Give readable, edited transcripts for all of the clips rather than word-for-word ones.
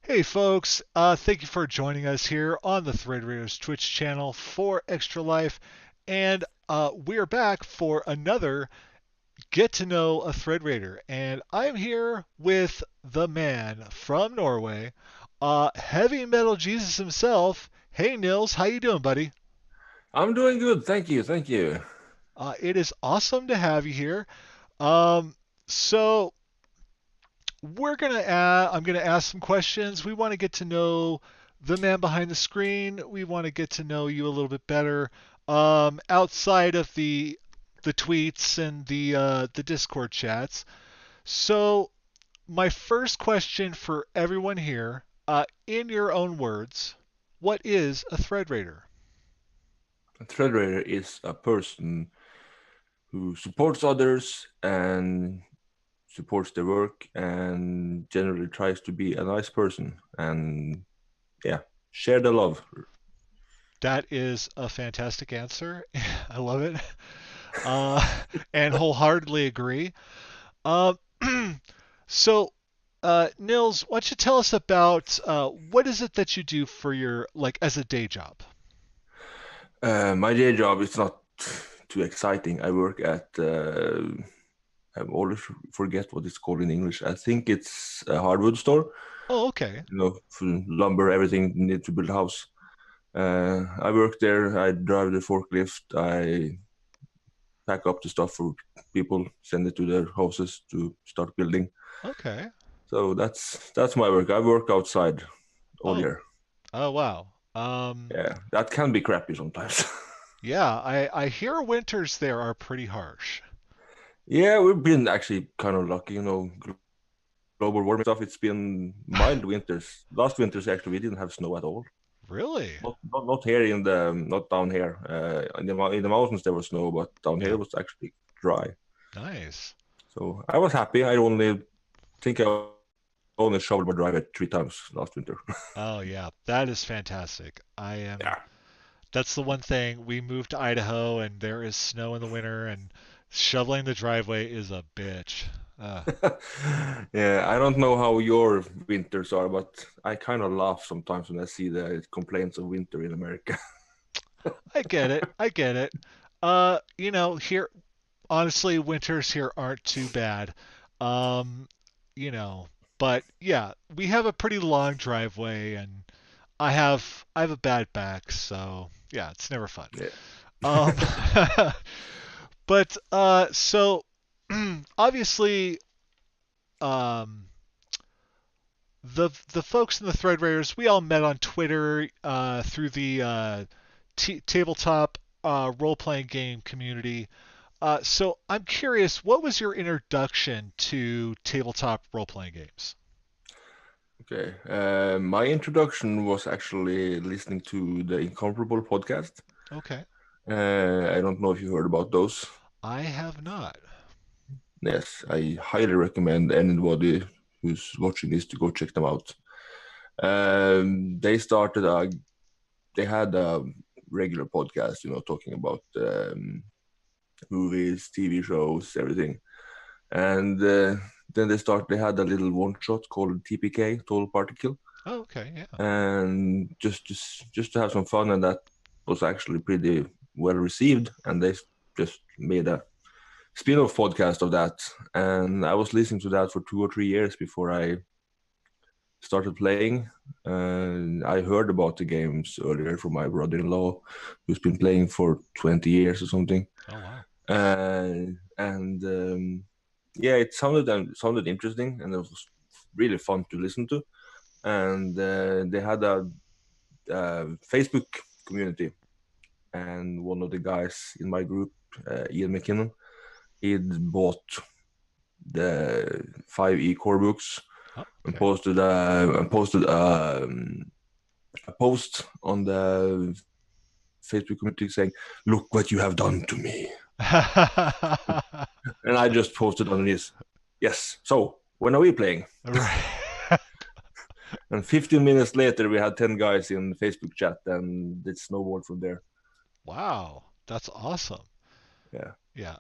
Hey folks, thank you for joining us here on the Thread Raiders Twitch channel for Extra Life, and we're back for another Get to Know a Thread Raider, and I'm here with the man from Norway, Heavy Metal Jesus himself. Hey Nils, how you doing, buddy? I'm doing good. Thank you. Thank you. It is awesome to have you here. Um, so I'm gonna ask some questions. We want to get to know the man behind the screen. We want to get to know you a little bit better, outside of the tweets and the Discord chats. So my first question for everyone here, in your own words, what is a thread raider? A thread raider is a person who supports others and supports their work and generally tries to be a nice person and yeah, share the love. That is a fantastic answer. I love it, uh, and wholeheartedly agree. Uh, so, Nils, why don't you tell us about what is it that you do for your like as a day job? My day job is not too exciting. I work at I always forget what it's called in English. I think it's a hardwood store. Oh, okay. For lumber, everything you need to build a house. I work there. I drive the forklift. I pack up the stuff for people, send it to their houses to start building. Okay. So that's my work. I work outside all Oh, year. oh wow. Yeah, that can be crappy sometimes. Yeah, I hear winters there are pretty harsh. Yeah, we've been actually kind of lucky, global warming stuff. It's been mild winters. Last winters actually we didn't have snow at all. Really? Not here in the not down here. In the mountains there was snow, but down here Yeah. it was actually dry. Nice. So I was happy. I only think I only shoveled my driveway 3 times last winter. Oh yeah, that is fantastic. I am. Yeah. That's the one thing. We moved to Idaho, and there is snow in the winter, and shoveling the driveway is a bitch. Yeah, I don't know how your winters are, but I kind of laugh sometimes when I see the complaints of winter in America. I get it. I get it. Here, honestly, winters here aren't too bad. Um, you know, but yeah, we have a pretty long driveway, and I have a bad back, so yeah, it's never fun. Yeah. Um, but so obviously, um, the folks in the Thread Raiders, we all met on Twitter through the tabletop role playing game community. So I'm curious, what was your introduction to tabletop role playing games? Okay. My introduction was actually listening to the Incomparable podcast. Okay, I don't know if you heard about those. I have not. Yes, I highly recommend anybody who's watching this to go check them out. They started they had a regular podcast, talking about movies, TV shows, everything. And then they had a little one shot called TPK, Total Particle, Oh, okay, yeah. and just to have some fun, and that was actually pretty well received. And they just made a spin-off podcast of that, and I was listening to that for 2 or 3 years before I started playing. And I heard about the games earlier from my brother-in-law, who's been playing for 20 years or something. Oh, wow. And yeah, it sounded interesting, and it was really fun to listen to. And they had a Facebook community, and one of the guys in my group, Ian McKinnon, he'd bought the 5e core books Oh, and okay. posted a post on the Facebook community saying, "Look what you have done to me." And I just posted underneath, "Yes. So when are we playing?" Right. And 15 minutes later, we had 10 guys in the Facebook chat, and it snowballed from there. Wow, that's awesome. Yeah. Yeah.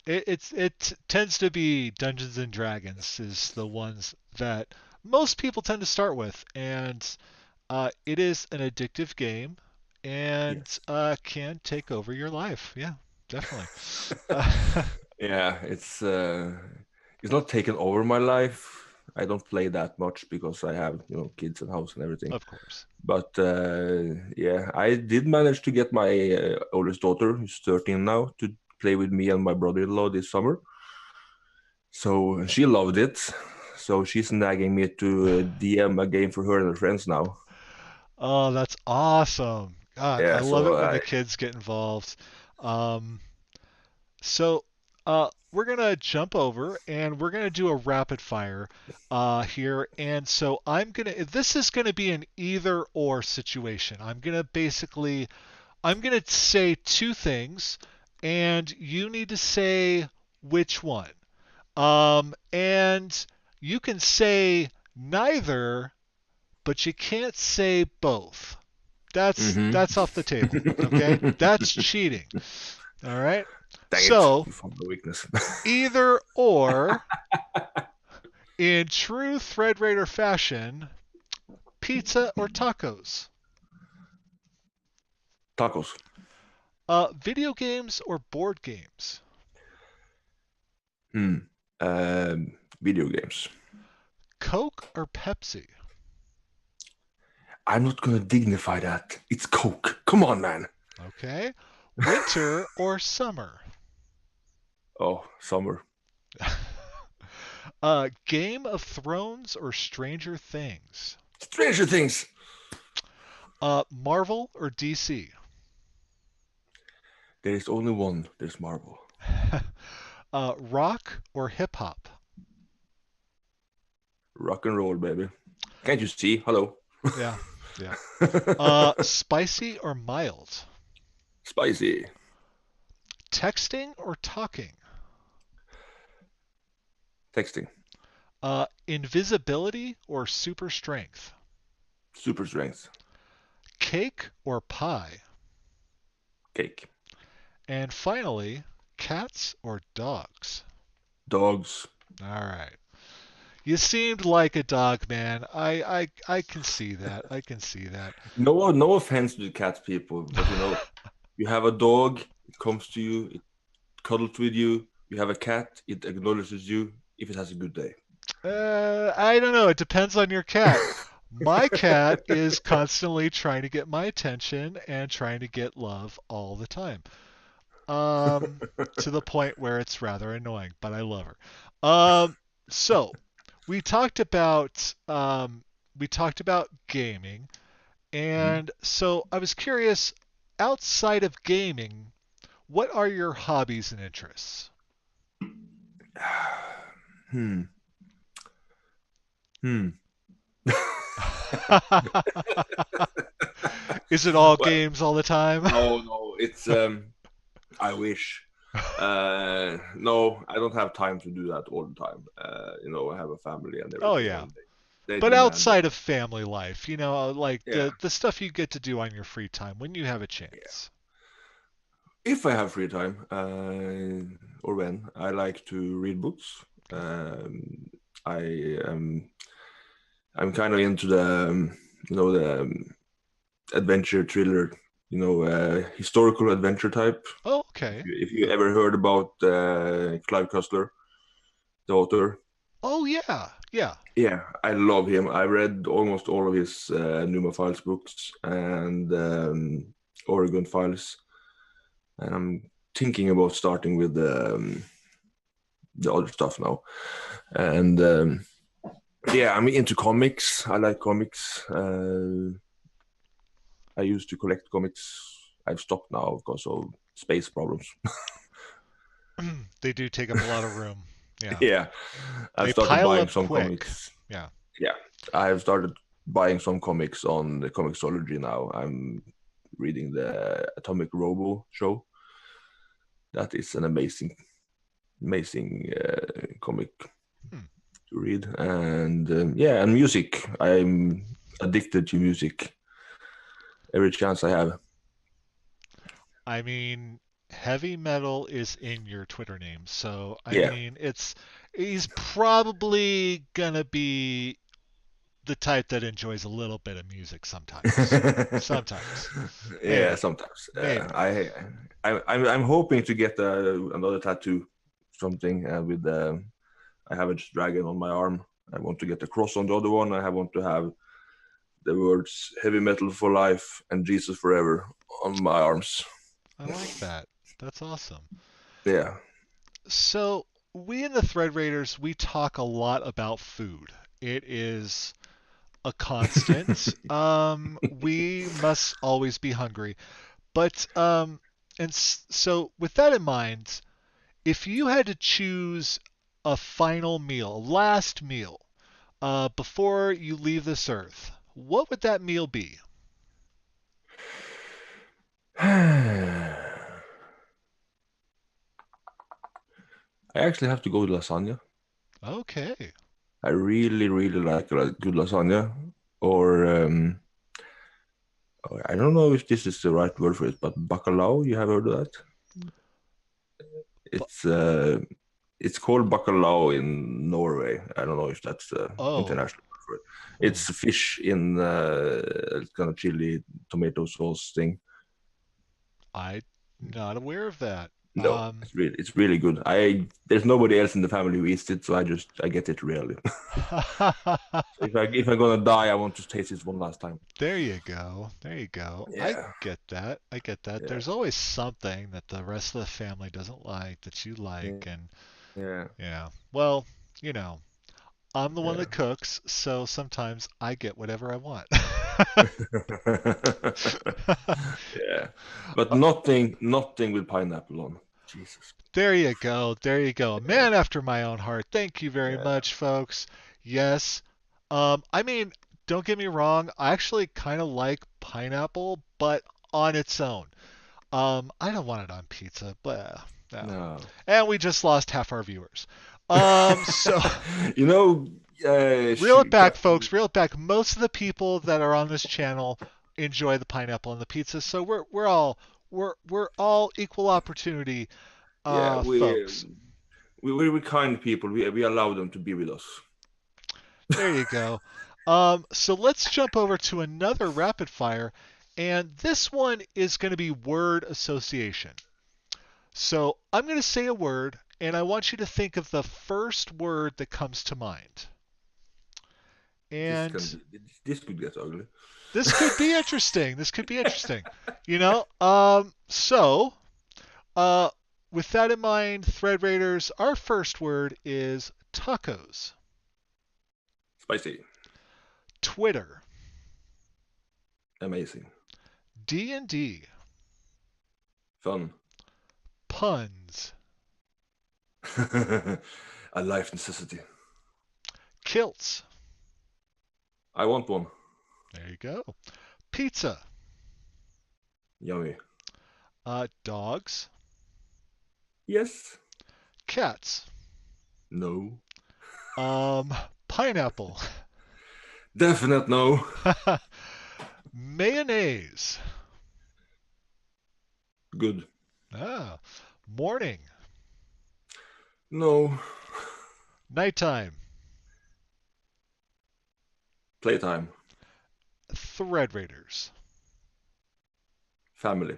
It tends to be Dungeons and Dragons is the ones that most people tend to start with, and it is an addictive game and Yes. can take over your life. Yeah, definitely. Uh, Yeah, it's not taken over my life. I don't play that much because I have, kids and house and everything. of course. But yeah, I did manage to get my oldest daughter, who's 13 now, to play with me and my brother-in-law this summer. So she loved it. So she's nagging me to DM a game for her and her friends now. Oh, that's awesome. God, I Yeah, love so it when the I kids get involved. Um, So we're gonna jump over and we're gonna do a rapid fire here. And so this is gonna be an either or situation. I'm gonna say two things, and you need to say which one. And you can say neither, but you can't say both. mm-hmm. That's off the table. Okay, that's cheating. All right. Dang it, So you found my weakness. either or, in true Thread Raider fashion, pizza or tacos? Tacos. Video games or board games? Hmm. Video games. Coke or Pepsi? I'm not gonna dignify that. It's Coke. Come on, man. Okay. Winter or summer? Oh, summer. Game of Thrones or Stranger Things? Stranger Things. Marvel or DC? There is only one. There's Marvel. Rock or hip hop? Rock and roll, baby. Can't you see? Hello. Yeah, yeah. Spicy or mild? Spicy. Texting or talking? Texting. Invisibility or super strength? Super strength. Cake or pie? Cake. And finally, cats or dogs? Dogs. All right. You seemed like a dog, man. I can see that. I can see that. No offense to the cat people, but you have a dog, it comes to you, it cuddles with you. You have a cat, it acknowledges you if it has a good day. I don't know. It depends on your cat. My cat is constantly trying to get my attention and trying to get love all the time. To the point where it's rather annoying, but I love her. So we talked about gaming, Mhm. and so I was curious, outside of gaming, what are your hobbies and interests? Hmm. Hmm. Is it all Well, games all the time? no, it's I wish. No, I don't have time to do that all the time. I have a family and Oh everything, yeah. and they But demand it. outside of family life, like Yeah, the stuff you get to do on your free time when you have a yeah. chance. If I have free time, or when I like to read books. Okay. I am I'm kind of into the adventure thriller, historical adventure type. Oh, If okay. you, if you ever heard about Clive Cussler, the author, Oh yeah, yeah. yeah, I love him. I read almost all of his Numa Files books and Oregon Files, and I'm thinking about starting with the other stuff now. And yeah, I'm into comics. I like comics. I used to collect comics. I've stopped now because of space problems. They do take up a lot of room. Yeah. Yeah, I've They started pile buying up some quick. comics. Yeah. Yeah, I've started buying some comics on the Comixology now. I'm reading the Atomic Robo show. That is an amazing comic Hmm. to read. And yeah, and music. I'm addicted to music every chance I have. I mean, heavy metal is in your Twitter name, so I Yeah, mean, he's probably gonna be the type that enjoys a little bit of music sometimes. Sometimes. Yeah, Maybe. sometimes. Maybe. I'm hoping to get another tattoo, something with I have a dragon on my arm. I want to get a cross on the other one. I want to have the words "heavy metal for life" and "Jesus forever" on my arms. I like that. That's awesome. Yeah. So, we in the Thread Raiders, we talk a lot about food. It is a constant. We must always be hungry. But so with that in mind, if you had to choose a final meal, a last meal, before you leave this earth, what would that meal be? I actually have to go with lasagna. Okay. I really, really like a good lasagna. Or I don't know if this is the right word for it, but bacalao. You have heard of that? Bu- It's uh, it's called bacalao in Norway. I don't know if that's the oh. international word for it. Hmm. It's fish in kind of chili tomato sauce thing. I'm not aware of that. No, it's really good. I There's nobody else in the family who eats it, so I get it rarely. So if I'm gonna die, I want to taste it one last time. There you go. There you go. I Yeah, get that. I get that. yeah, There's always something that the rest of the family doesn't like that you like, yeah, and yeah, yeah. Well, you know, I'm the one yeah. that cooks, so sometimes I get whatever I want. Yeah, but nothing with pineapple on. Jesus. There you go. There you go. A Yeah, man after my own heart. Thank you very yeah, much, folks. Yes. I mean, don't get me wrong. I actually kind of like pineapple, but on its own. I don't want it on pizza. Blah. No. no. And we just lost half our viewers. So You know, reel it back, folks. Reel it back. Most of the people that are on this channel enjoy the pineapple on the pizza, so we're all equal opportunity yeah, folks. we're kind people. We allow them to be with us. There you go. So let's jump over to another rapid fire, and this one is going to be word association. So I'm going to say a word, and I want you to think of the first word that comes to mind. This can And be this could get ugly. this could be interesting. This could be interesting. You know, uh, with that in mind, Thread Raiders, our first word is tacos. Spicy, Twitter. amazing, D&D. fun, Puns. a life necessity. Kilts. I want one. There you go. Pizza. Yummy. Dogs. Yes. Cats. No. Pineapple. Definite no. Mayonnaise. Good. Morning. No. Nighttime. Playtime. Thread Raiders. Family.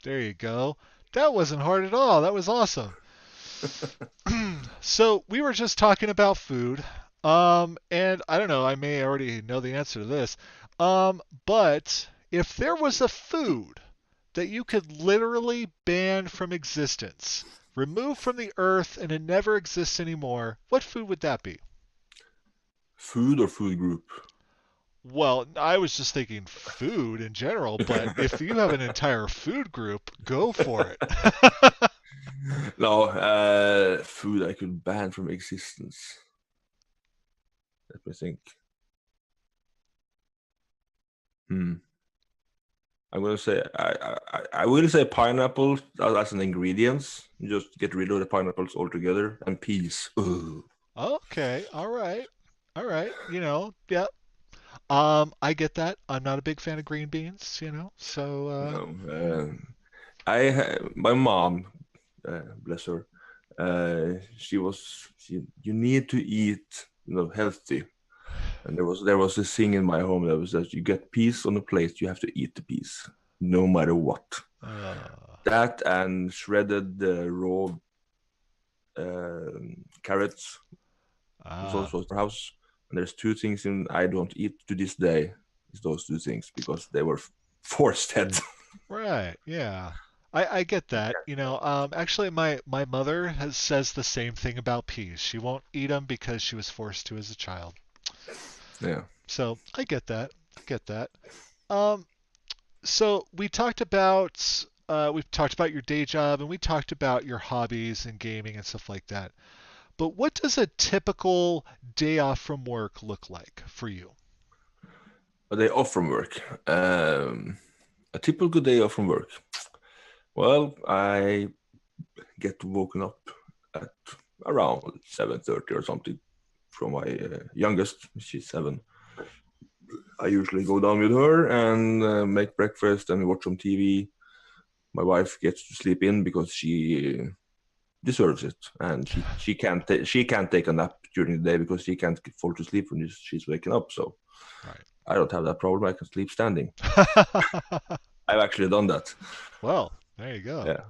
There you go. That wasn't hard at all. That was awesome. So we were just talking about food. And I don't know, I may already know the answer to this. But if there was a food that you could literally ban from existence, remove from the earth, and it never exists anymore, what food would that be? Food or food group? Well, I was just thinking food in general, but if you have an entire food group, go for it. No, food I could ban from existence. Let me think. Hmm. I'm gonna say I will say pineapple as an ingredient. Just get rid of the pineapples altogether and peas. Ugh. Okay, all right. All right, yeah. I get that. I'm not a big fan of green beans, so No, my mom, bless her. You need to eat, healthy. And there was this thing in my home that was that you get peas on a plate, you have to eat the peas, no matter what. Uh, That and shredded raw carrots was ah, also our house. And there's two things in I don't eat to this day. Is those two things because they were forced fed. right. Yeah. I get that. Actually, my mother says the same thing about peas. She won't eat them because she was forced to as a child. Yeah. So I get that. I get that. Um, so we've talked about your day job and we talked about your hobbies and gaming and stuff like that. But what does a typical day off from work look like for you? A day off from work. A typical day off from work. Well, I get woken up at around 7:30 or something from my youngest. She's 7. I usually go down with her and make breakfast and watch some TV. My wife gets to sleep in because she deserves it, and she can't take a nap during the day because she can't fall to sleep when she's waking up. So Right. I don't have that problem. I can sleep standing. I've actually done that. Well, there you go. Yeah,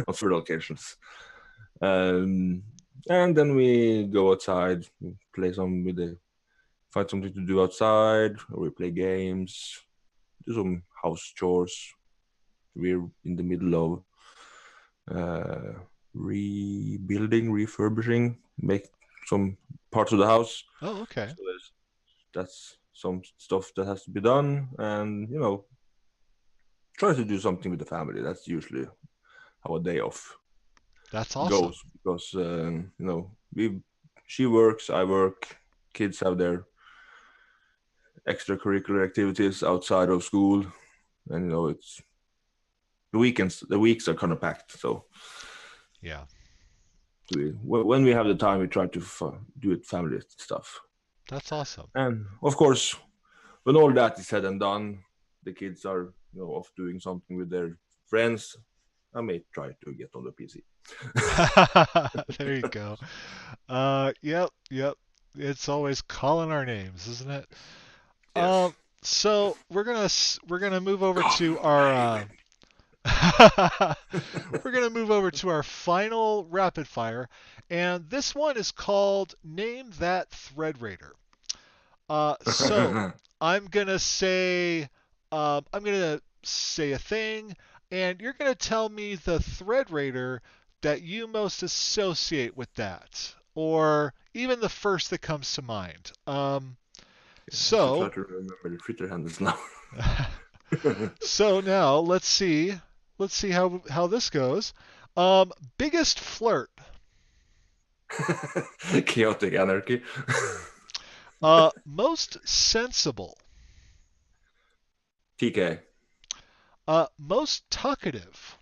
on several occasions. Um, and then we go outside, play some with the find something to do outside, or we play games, do some house chores. We're in the middle of uh, rebuilding, refurbishing, make some parts of the house. Oh, okay. So that's some stuff that has to be done, and try to do something with the family. That's usually how a day off That's awesome. goes because we she works, I work, kids have their extracurricular activities outside of school, and it's the weeks are kind of packed. So Yeah, when we have the time, we try to do it family stuff. that's awesome. And of course, when all that is said and done, the kids are off doing something with their friends. I may try to get on the PC. There you go. Yep, yep. It's always calling our names, isn't it? Yes. So we're gonna move over to our we're gonna move over to our final rapid fire, and this one is called Name That Thread Raider. So I'm gonna say a thing, and you're gonna tell me the thread raider that you most associate with that, or even the first that comes to mind. I have to try So to remember the Twitter handles now. so now let's see how this goes. Biggest flirt. Chaotic anarchy. Most sensible. TK. Most talkative.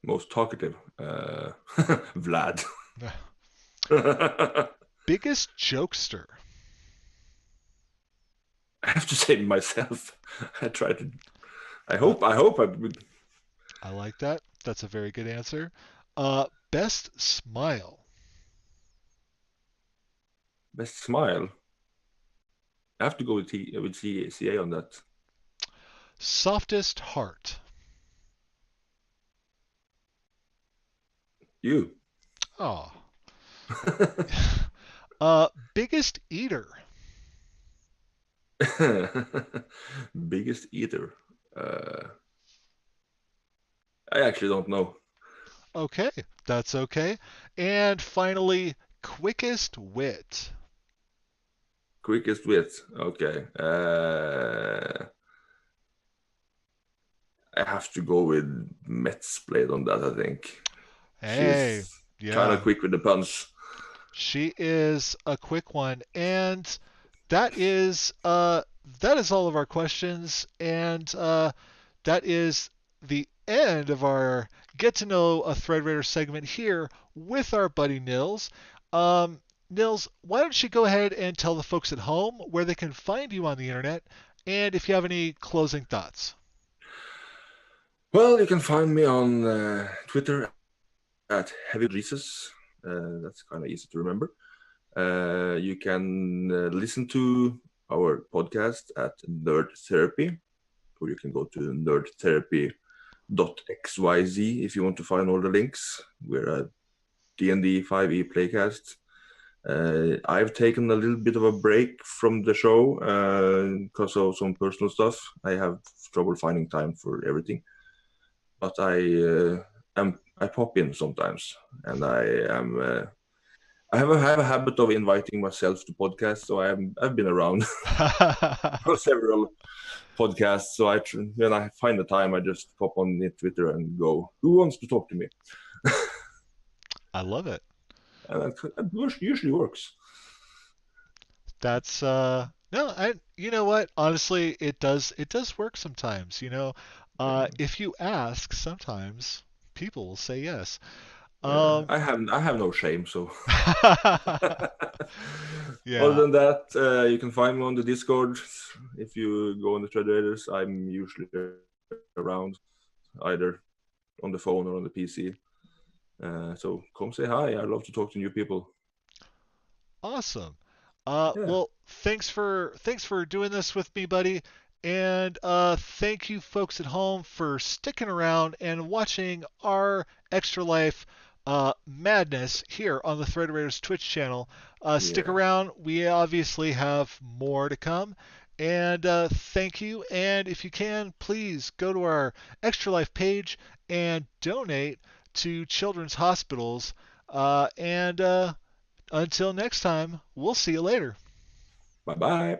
Most talkative. Vlad. I Biggest jokester. have to say myself. I try to. I Uh, hope. I hope I would. I like that. That's a very good answer. Best smile. Best smile. I have to go with CA on that. Softest heart. You. Oh. Biggest eater. Biggest eater. Uh, I actually don't know. Okay, that's okay. And finally, quickest wit. Quickest wit. Okay. I have to go with Met's blade on that. I think Hey, she's kind of yeah, quick with the puns. she is a quick one, and that is uh that is all of our questions, and that is the end of our get to know a thread raider segment here with our buddy Nils. Nils, why don't you go ahead and tell the folks at home where they can find you on the internet, and if you have any closing thoughts. Well, you can find me on Twitter at Heavy Jesus. That's kind of easy to remember. You can listen to our podcast at Nerd Therapy, or you can go to nerdtherapy.xyz if you want to find all the links. We're a D&D 5e playcast. I've taken a little bit of a break from the show because of some personal stuff. I have trouble finding time for everything, but I pop in sometimes, and I have a habit of inviting myself to podcasts, so I've been around for several podcasts. So when I find the time, I just pop on Twitter and go, "Who wants to talk to me?" I love it. And that usually works. That's no, I you know what? Honestly, it does work sometimes, you know. If you ask, sometimes people will say yes. Yeah, Um I have no shame. So other yeah. than that, you can find me on the Discord. If you go on the Threaders, I'm usually around, either on the phone or on the PC. So come say hi. I love to talk to new people. Awesome. Yeah, Well, thanks for doing this with me, buddy. And thank you folks at home for sticking around and watching our Extra Life madness here on the Thread Raiders Twitch channel. Stick yeah. around. We obviously have more to come. And thank you. And if you can, please go to our Extra Life page and donate to children's hospitals. And until next time, we'll see you later. Bye bye.